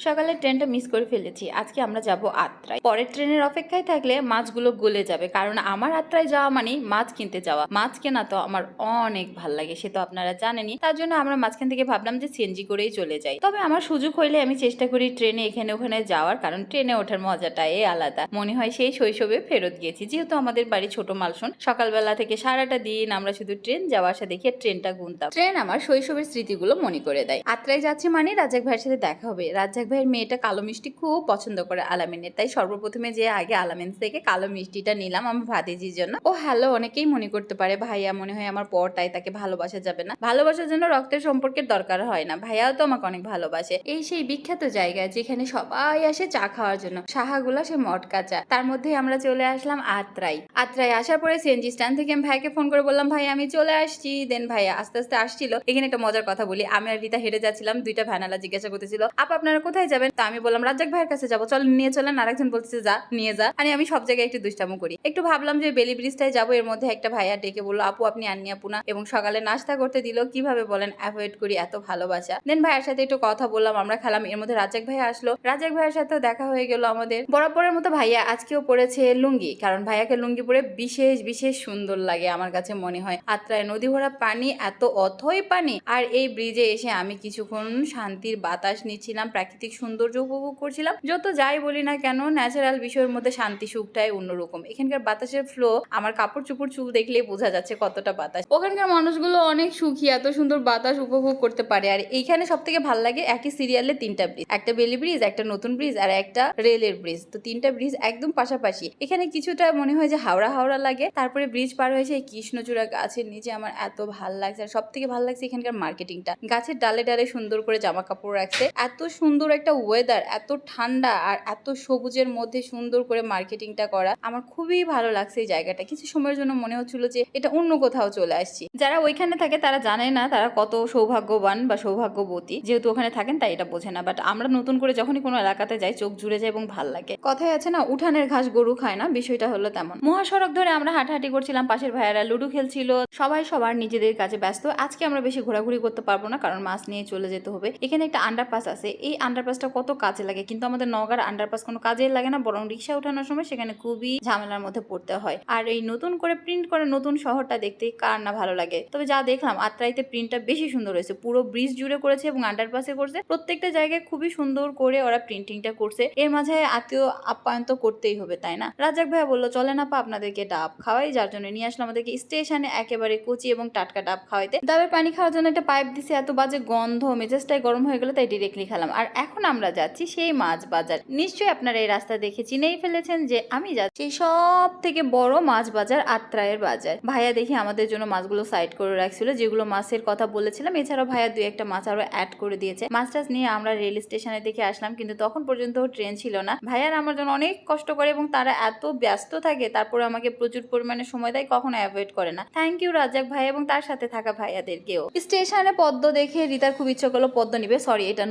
সকালের ট্রেনটা মিস করে ফেলেছি। আজকে আমরা যাব আত্রাই। পরের ট্রেনের অপেক্ষায় থাকলে মাছগুলো গলে যাবে, কারণ আমার আত্রাই যাওয়া মানে মাছ কিনতে যাওয়া। মাছ কেনা তো আমার অনেক ভাল লাগে, সে তো আপনারা জানেনই। তার জন্য আমরা মাঝখান থেকে ভাবলাম যে সিএনজি করেই চলে যাই। তবে আমার সুযোগ হইলে আমি চেষ্টা করি ট্রেনে এখানে ওখানে যাওয়ার, কারণ ট্রেনে ওঠার মজাটাই আলাদা। মনে হয় সেই শৈশবে ফেরত গিয়েছি। যেহেতু আমাদের বাড়ি ছোট মালসন, সকালবেলা থেকে সারাটা দিন আমরা শুধু ট্রেন যাওয়া আসা দেখে ট্রেনটা গুনতাম। ট্রেন আমার শৈশবের স্মৃতিগুলো মনে করে দেয়। আত্রাই যাচ্ছি মানে রাজ্জাক ভাইয়ের সাথে দেখা হবে। রাজ্জাক ভাইয়ের মেয়েটা কালো মিষ্টি খুব পছন্দ করে আলামিনের, তাই সর্বপ্রথমে যে আগে আলামিন থেকে কালো মিষ্টিটা নিলাম আমার ভাতিজির জন্য। ও হ্যালো, অনেকেই মনে করতে পারে ভাইয়া মনে হয় আমার পর, তাই তাকে ভালোবাসা যাবে না। ভালোবাসার জন্য রক্তের সম্পর্কের দরকার হয় না, ভাইয়াও তো আমাকে অনেক ভালোবাসে। এই সেই বিখ্যাত জায়গা যেখানে সবাই আসে চা খাওয়ার জন্য, সাহাগুলা সে মটকা চা। তার মধ্যে আমরা চলে আসলাম আত্রাই। আত্রাই আসার পরে সিএনজি স্ট্যান্ড থেকে আমি ভাইকে ফোন করে বললাম ভাই আমি চলে আসছি। দেন ভাইয়া আস্তে আস্তে আসছিল। এখানে একটা মজার কথা বলি, আমি আর রিতা হেঁটে যাচ্ছিলাম, দুইটা ভ্যানালা জিজ্ঞাসা করতেছিল আপা আপনারা কোথায় যাবেন। তা আমি বললাম রাজ্জাক ভাইয়ের কাছে যাবো, চল নিয়ে চলেন। আরেকজন বলতেছে যা নিয়ে যা। আমি সব জায়গায় একটু দুষ্টামো করি। একটু ভাবলাম যে বেলি ব্রিজটাই যাবো। এর মধ্যে একটা ভাইয়া ডেকে বললো আপু আপনি আননি আপু না, এবং সকালে নাস্তা করতে দিল। কিভাবে বলেন অ্যাভয়েড করি এত ভালোবাসা। দেন ভাইয়ের সাথে একটু কথা বললাম, আমরা খেলাম। এর মধ্যে রাজ্জাক ভাইয়া আসলো, রাজ্জাক ভাইয়ের সাথেও দেখা হয়ে গেল আমাদের। বরাবরের মতো ভাইয়া আজকেও পড়েছে লুঙ্গি, কারণ ভাইয়াকে লুঙ্গি পরে বিশেষ বিশেষ সুন্দর লাগে আমার কাছে মনে হয়। আত্রায় নদী ভরা পানি, এত অথই পানি। আর এই ব্রিজে এসে আমি কিছুক্ষণ শান্তির বাতাস নিচ্ছিলাম, প্রাকৃতিক সৌন্দর্য উপভোগ করছিলাম। যত যাই বলি না কেন, ন্যাচারাল বিষয়ের মধ্যে শান্তি সুখটাই অন্যরকম। এখানকার বাতাসের ফ্লো আমার কাপড় চুপড় চুল দেখলেই বোঝা যাচ্ছে কতটা বাতাস। ওখানকার মানুষগুলো অনেক সুখী, এত সুন্দর বাতাস উপভোগ করতে পারে। আর এইখানে সব থেকে ভালো লাগে একই সিরিয়ালে তিনটা ব্রিজ, একটা বেলি ব্রিজ, একটা নতুন ব্রিজ, আর একটা রেলের ব্রিজ। তো তিনটা ব্রিজ একদম পাশাপাশি। এখানে কিছুটা মনে হয় যে হাওড়া হাওড়া লাগে। তারপরে ব্রিজ পার হয়েছে এই কৃষ্ণচূড়া গাছের নিচে, আমার এত ভাল লাগছে। আর সব থেকে ভালো লাগছে এখানকার মার্কেটিংটা। গাছের ডালে ডালে সুন্দর করে জামা কাপড় রাখছে। এত সুন্দর একটা ওয়েদার, এত ঠান্ডা আর এত সবুজের মধ্যে সুন্দর করে মার্কেটিংটা করা, আমার খুবই ভালো লাগছে এই জায়গাটা। কিছু সময়ের জন্য মনে হচ্ছিল যে এটা অন্য কোথাও চলে আসছি। যারা ওইখানে থাকে তারা জানে না তারা কত সৌভাগ্যবান বা সৌভাগ্যবতী, যেহেতু ওখানে থাকেন তাই এটা বোঝে না। বাট আমরা নতুন করে যখনই কোনো এলাকাতে যাই চোখ জুড়ে যায় এবং ভাল লাগে। কথায় আছে না উঠানের ঘাস গরু খায় না, বিষয়টা হলো তেমন। মহাসড়ক ধরে আমরা হাঁটাহাঁটি করছিলাম, পাশের ভাইয়ারা লুডো খেলছিল, সবাই সবার নিজেদের কাজে ব্যস্ত। আজকে আমরা বেশি ঘোরাঘুরি করতে পারবো না, কারণ মাছ নিয়ে চলে যেতে হবে। এখানে একটা আন্ডারপাস আছে, এই আন্ডারপাসটা কত কাজে লাগে, কিন্তু আমাদের নওগাঁর আন্ডারপাস কোনো কাজে লাগে না, বরং রিক্সা ওঠানোর সময় সেখানে খুবই ঝামেলার মধ্যে পড়তে হয়। আর এই নতুন করে প্রিন্ট করে নতুন শহরটা দেখতে কার না ভালো লাগে। তবে যা দেখলাম আত্রাইতে প্রিন্টটা বেশি সুন্দর হয়েছে, পুরো ব্রিজ জুড়ে করেছে এবং আন্ডারপাসে করছে। প্রত্যেকটা জায়গায় খুবই সুন্দর করে ওরা প্রিন্টিংটা করছে। এর মাঝে আত্মীয় আপ্যায়ন তো করতেই হবে, তাই না? রাজ্জাক ভাইয়া বললো চলে না পা আপনাদেরকে ডাব খাওয়াই, যার জন্য নিয়ে আসলো আমাদেরকে স্টেশনে একেবারে কচি এবং টাটকা ডাব খাওয়াইতে। ডাবের পানি খাওয়ার জন্য একটা পাইপ দিছে, এত বাজে গন্ধ, মেজাজটাই গরম হয়ে গেল, তাই ডিরেক্টলি খেলাম। আর এখন আমরা যাচ্ছি সেই মাছ বাজার। নিশ্চয়ই আপনারা এই রাস্তা দেখে চিনেই ফেলেছেন যে আমি যাচ্ছি সব থেকে বড় মাছ বাজার, আত্রাইয়ের বাজার। ভাইয়া দেখি আমাদের জন্য মাছগুলো সাইড করে রাখছিল, যেগুলো মাছের কথা বলেছিলাম। এছাড়াও ভাইয়া দুই একটা মাছ আরো অ্যাড করে দিয়েছে। মাছ টাছ নিয়ে আমরা রেল স্টেশনের দিকে আসলাম, কিন্তু তখন পর্যন্ত ট্রেন ছিল না। ভাইয়ার আমার জন্য অনেক কষ্ট করে এবং তারা এত ব্যস্ত থাকে, তারপরে আমাকে প্রচুর পরিমাণে সময় দেয়, কখনো অ্যাভয়েড করে না। থ্যাংক ইউ রাজ্জাক ভাই এবং তার সাথে থাকা ভাইয়াদেরকেও। স্টেশনে পদ্ম দেখে রিতার খুব ইচ্ছা করলো পদ্ম নিবে, সরি এটা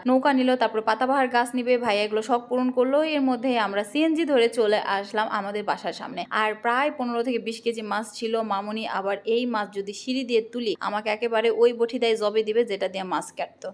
নৌকা নিল। তারপরে পাতাবাহার গাছ নিবে, ভাইয়া এগুলো শখ পূরণ করলো। এর মধ্যে আমরা সিএনজি ধরে চলে আসলাম আমাদের বাসার সামনে। আর প্রায় 15 থেকে 20 কেজি মাছ ছিল। মামুনি আবার এই মাছ যদি সিঁড়ি দিয়ে তুলি আমাকে একেবারে ওই বটিদায় জবে দিবে যেটা দিয়ে মাছ কাটতো।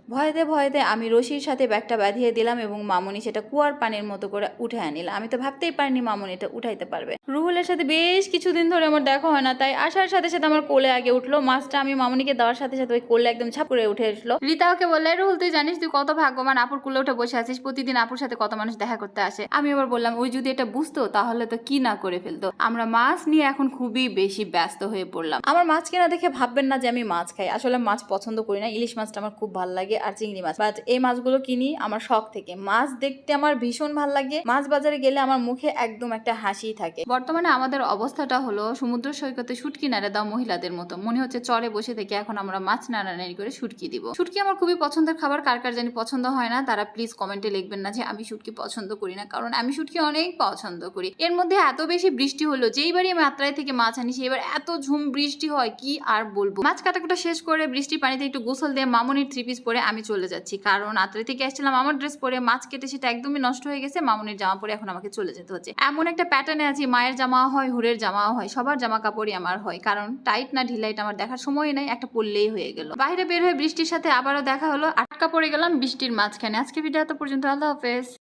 ভয়তে আমি রশির সাথে ব্যাগটা বাঁধিয়ে দিলাম এবং মামুনি সেটা কুয়ার পানির মতো করে উঠে আনিল। আমি তো ভাবতেই পারিনি মামুনি এটা উঠাইতে পারবে। রুহুলের সাথে বেশ কিছুদিন ধরে আমার দেখা হয় না, তাই আসার সাথে সাথে আমার কোলে আগে উঠলো। মাছটা আমি মামুনিকে দেওয়ার সাথে সাথে ওই কোলে একদম ঝাপ করে উঠে আসলো। রিতা ওকে বললে রুহুল তুই জানিস তুই কত ভাগ্যবান, আপুর কোলে উঠে বসে আছিস, প্রতিদিন আপুর সাথে কত মানুষ দেখা করতে আসে। আমি আবার বললাম ওই যদি এটা বুঝতো তাহলে তো কি না করে ফেলতো। আমরা মাছ নিয়ে এখন খুবই বেশি ব্যস্ত হয়ে পড়লাম। আমার মাছ কেনা দেখে ভাববেন না যে আমি মাছ খাই, আসলে মাছ পছন্দ করি না। ইলিশ মাছটা আমার খুব ভালো লাগে আর চিংড়ি মাছ, বাট এই মাছগুলো কিনি আমার শখ থেকে। মাছ দেখতে আমার ভীষণ ভালো লাগে। মাছ বাজারে গেলে আমার মুখে একদম একটা হাসি থাকে। বর্তমানে আমাদের অবস্থাটা হলো সমুদ্র সৈকতে শুটকি নাড়া দাও মহিলাদের মতো, মনে হচ্ছে চরে বসে থেকে এখন আমরা মাছ নাড়ানাড়ি করে শুটকি দিব। শুটকি আমার খুবই পছন্দের খাবার, কার কার জানি পছন্দ হয় না তারা প্লিজ কমেন্টে লিখবেন না যে আমি শুটকি পছন্দ করি না, কারণ আমি শুটকি অনেক পছন্দ করি। এর মধ্যে এত বেশি বৃষ্টি হলো, যেইবারই আমি আত্রাই থেকে মাছ আনি সেইবার এত ঝুম বৃষ্টি হয় কি আর বলবো। মাছ কাটাকুটা শেষ করে বৃষ্টির পানিতে একটু গোসল দিয়ে মামুনির 3 পিস পরে আমি চলে যাচ্ছি, কারণ আত্রাই থেকে আসছিলাম আমার ড্রেস পরে, মাছ কেটে সেটা একদমই নষ্ট হয়ে গেছে। মামুনির জামা পরে এখন আমাকে চলে যেতে হচ্ছে। এমন একটা প্যাটার্নে আছি, মায়ের জামাও হয়, হুরের জামাও হয়, সবার জামা কাপড়ই আমার হয়, কারণ টাইট না ঢিলাইট আমার দেখার সময় নাই, একটা পরলেই হয়ে গেল। বাইরে বের হয়ে বৃষ্টির সাথে আবারও দেখা হলো, আটকা পড়ে গেলাম বৃষ্টির মাঝখানে। এখানে আজকে ভিডিও এত পর্যন্ত। আল্লাহ হাফেজ।